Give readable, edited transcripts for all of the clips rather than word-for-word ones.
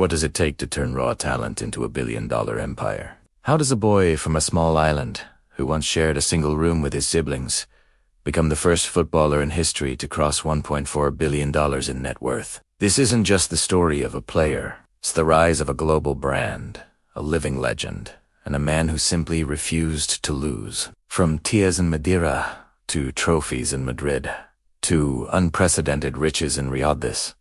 What does it take to turn raw talent into a billion-dollar empire? How does a boy from a small island, who once shared a single room with his siblings, become the first footballer in history to cross $1.4 billion in net worth? This isn't just the story of a player. It's the rise of a global brand, a living legend, and a man who simply refused to lose. From tears in Madeira, to trophies in Madrid, to unprecedented riches in Riyadh, this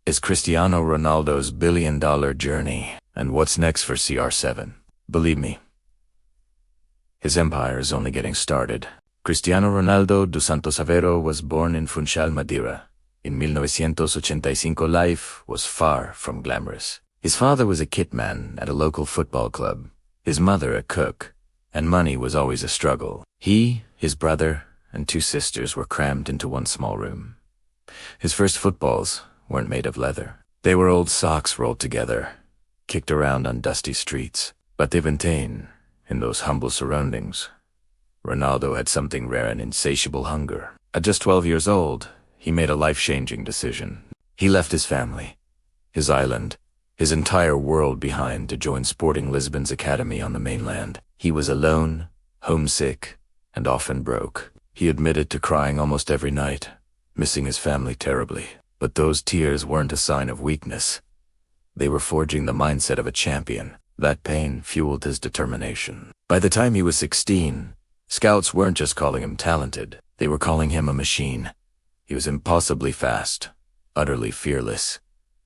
is Cristiano Ronaldo's billion-dollar journey. And what's next for CR7? Believe me, his empire is only getting started. Cristiano Ronaldo dos Santos Aveiro was born in Funchal, Madeira. In 1985, life was far from glamorous. His father was a kitman at a local football club, his mother a cook, and money was always a struggle. He, his brother, and two sisters were crammed into one small room. His first footballs weren't made of leather. They were old socks rolled together, kicked around on dusty streets. But de Vintain, in those humble surroundings, Ronaldo had something rare, an insatiable hunger. At just 12 years old, he made a life-changing decision. He left his family, his island, his entire world behind to join Sporting Lisbon's academy on the mainland. He was alone, homesick, and often broke. He admitted to crying almost every night, missing his family terribly. But those tears weren't a sign of weakness. They were forging the mindset of a champion. That pain fueled his determination. By the time he was 16, scouts weren't just calling him talented. They were calling him a machine. He was impossibly fast, utterly fearless,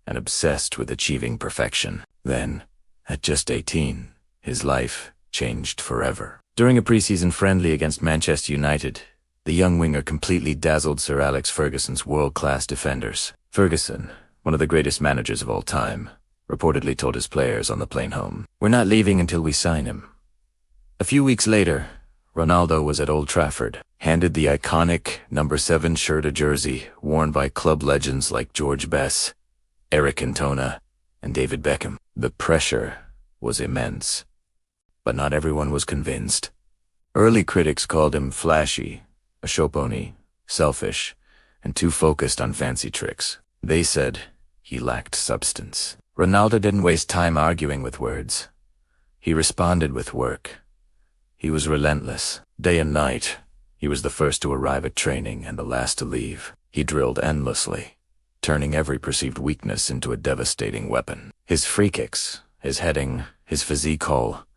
and obsessed with achieving perfection. Then, at just 18, his life changed forever. During a preseason friendly against Manchester United, the young winger completely dazzled Sir Alex Ferguson's world-class defenders. Ferguson, one of the greatest managers of all time, reportedly told his players on the plane home, "We're not leaving until we sign him." A few weeks later, Ronaldo was at Old Trafford, handed the iconic number 7 shirt, a jersey worn by club legends like George Best, Eric Cantona, and David Beckham. The pressure was immense, but not everyone was convinced. Early critics called him flashy, a show pony, selfish, and too focused on fancy tricks. They said he lacked substance. Ronaldo didn't waste time arguing with words. He responded with work. He was relentless. Day and night, he was the first to arrive at training and the last to leave. He drilled endlessly, turning every perceived weakness into a devastating weapon. His free kicks, his heading, his physique all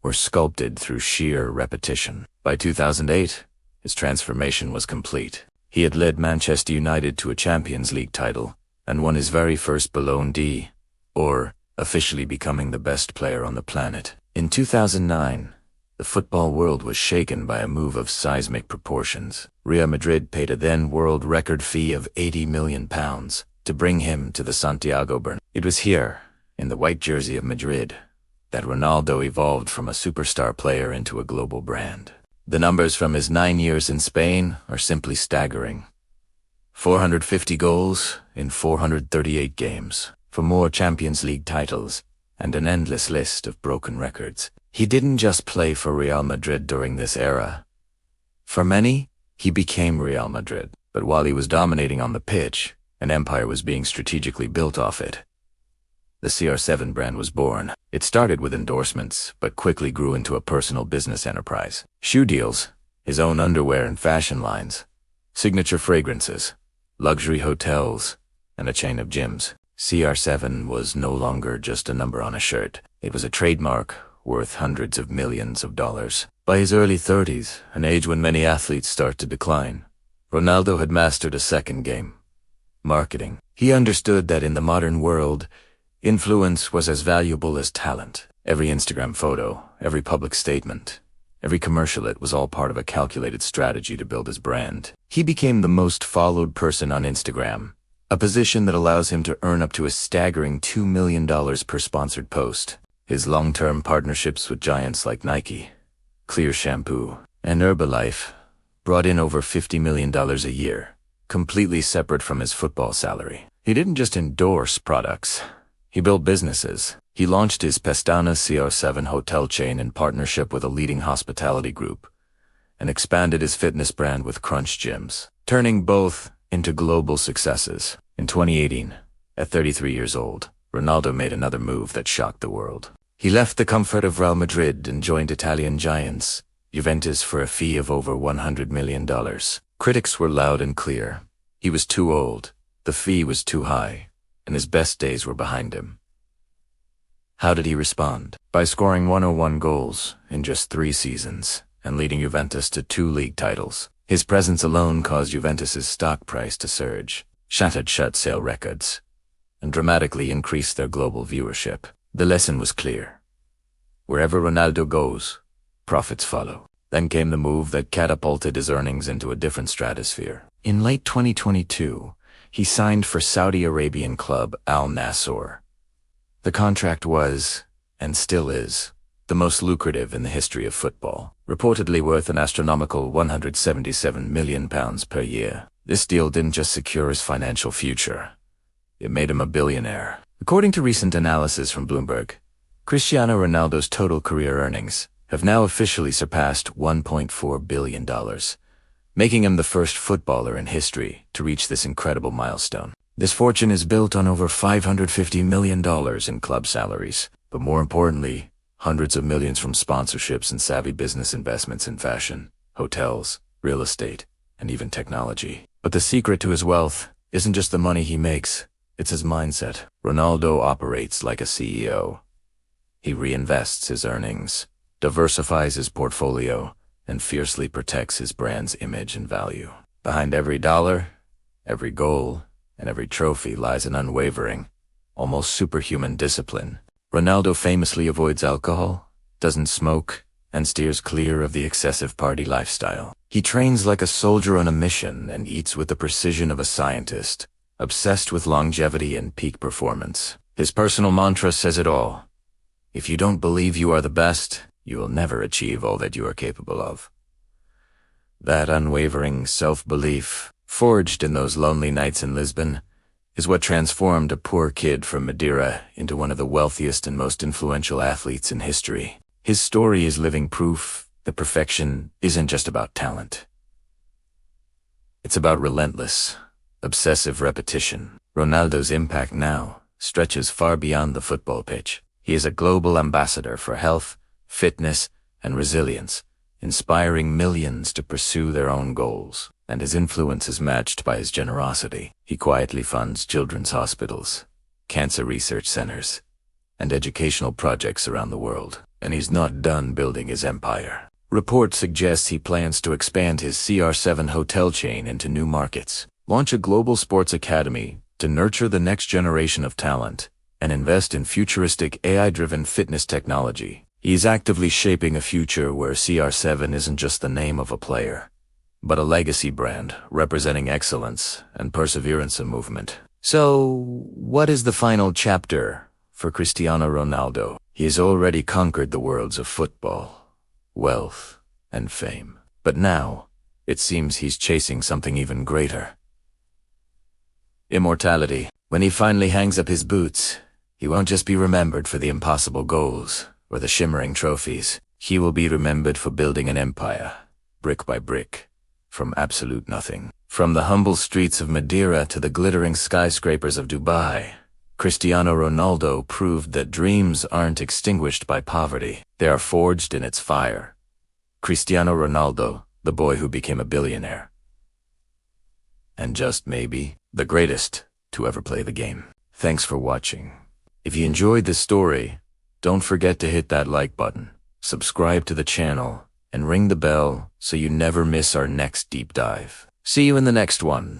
were sculpted through sheer repetition. By 2008, his transformation was complete. He had led Manchester United to a Champions League title and won his very first Ballon d'Or, or officially becoming the best player on the planet. In 2009, the football world was shaken by a move of seismic proportions. Real Madrid paid a then world record fee of £80 million to bring him to the Santiago Bernabeu. It was here, in the white jersey of Madrid, that Ronaldo evolved from a superstar player into a global brand. The numbers from his 9 years in Spain are simply staggering. 450 goals in 438 games, for more Champions League titles, and an endless list of broken records. He didn't just play for Real Madrid during this era. For many, he became Real Madrid. But while he was dominating on the pitch, an empire was being strategically built off it. The CR7 brand was born. It started with endorsements, but quickly grew into a personal business enterprise. Shoe deals, his own underwear and fashion lines, signature fragrances, luxury hotels, and a chain of gyms. CR7 was no longer just a number on a shirt. It was a trademark worth hundreds of millions of dollars. By his early 30s, an age when many athletes start to decline, Ronaldo had mastered a second game: marketing. He understood that in the modern world, influence was as valuable as talent. Every Instagram photo, every public statement, every commercial, it was all part of a calculated strategy to build his brand. He became the most followed person on Instagram, a position that allows him to earn up to a staggering $2 million per sponsored post. His long-term partnerships with giants like Nike, Clear Shampoo, and Herbalife brought in over $50 million a year, completely separate from his football salary. He didn't just endorse products. He built businesses. He launched his Pestana CR7 hotel chain in partnership with a leading hospitality group, and expanded his fitness brand with Crunch Gyms, turning both into global successes. In 2018, at 33 years old, Ronaldo made another move that shocked the world. He left the comfort of Real Madrid and joined Italian giants, Juventus, for a fee of over $100 million. Critics were loud and clear. He was too old, the fee was too high, and his best days were behind him. How did he respond? By scoring 101 goals in just 3 seasons and leading Juventus to 2 league titles. His presence alone caused Juventus's stock price to surge, shattered sale records, and dramatically increased their global viewership. The lesson was clear. Wherever Ronaldo goes, profits follow. Then came the move that catapulted his earnings into a different stratosphere. In late 2022, he signed for Saudi Arabian club Al Nassr. The contract was, and still is, the most lucrative in the history of football, reportedly worth an astronomical £177 million per year. This deal didn't just secure his financial future, it made him a billionaire. According to recent analysis from Bloomberg, Cristiano Ronaldo's total career earnings have now officially surpassed $1.4 billion, making him the first footballer in history to reach this incredible milestone. This fortune is built on over $550 million in club salaries, but more importantly, hundreds of millions from sponsorships and savvy business investments in fashion, hotels, real estate, and even technology. But the secret to his wealth isn't just the money he makes, it's his mindset. Ronaldo operates like a CEO. He reinvests his earnings, diversifies his portfolio, and fiercely protects his brand's image and value. Behind every dollar, every goal, and every trophy lies an unwavering, almost superhuman discipline. Ronaldo famously avoids alcohol, doesn't smoke, and steers clear of the excessive party lifestyle. He trains like a soldier on a mission and eats with the precision of a scientist, obsessed with longevity and peak performance. His personal mantra says it all. If you don't believe you are the best, you will never achieve all that you are capable of. That unwavering self-belief, forged in those lonely nights in Lisbon, is what transformed a poor kid from Madeira into one of the wealthiest and most influential athletes in history. His story is living proof that perfection isn't just about talent. It's about relentless, obsessive repetition. Ronaldo's impact now stretches far beyond the football pitch. He is a global ambassador for health, fitness, and resilience, inspiring millions to pursue their own goals. And his influence is matched by his generosity. He quietly funds children's hospitals, cancer research centers, and educational projects around the world. And he's not done building his empire. Reports suggest he plans to expand his CR7 hotel chain into new markets, launch a global sports academy to nurture the next generation of talent, and invest in futuristic AI-driven fitness technology. He's actively shaping a future where CR7 isn't just the name of a player, but a legacy brand representing excellence and perseverance in movement. So, what is the final chapter for Cristiano Ronaldo? He has already conquered the worlds of football, wealth, and fame. But now, it seems he's chasing something even greater. Immortality. When he finally hangs up his boots, he won't just be remembered for the impossible goals or the shimmering trophies. He will be remembered for building an empire, brick by brick, from absolute nothing. From the humble streets of Madeira to the glittering skyscrapers of Dubai, Cristiano Ronaldo proved that dreams aren't extinguished by poverty. They are forged in its fire. Cristiano Ronaldo, the boy who became a billionaire. And just maybe, the greatest to ever play the game. Thanks for watching. If you enjoyed this story, don't forget to hit that like button, subscribe to the channel, and ring the bell so you never miss our next deep dive. See you in the next one.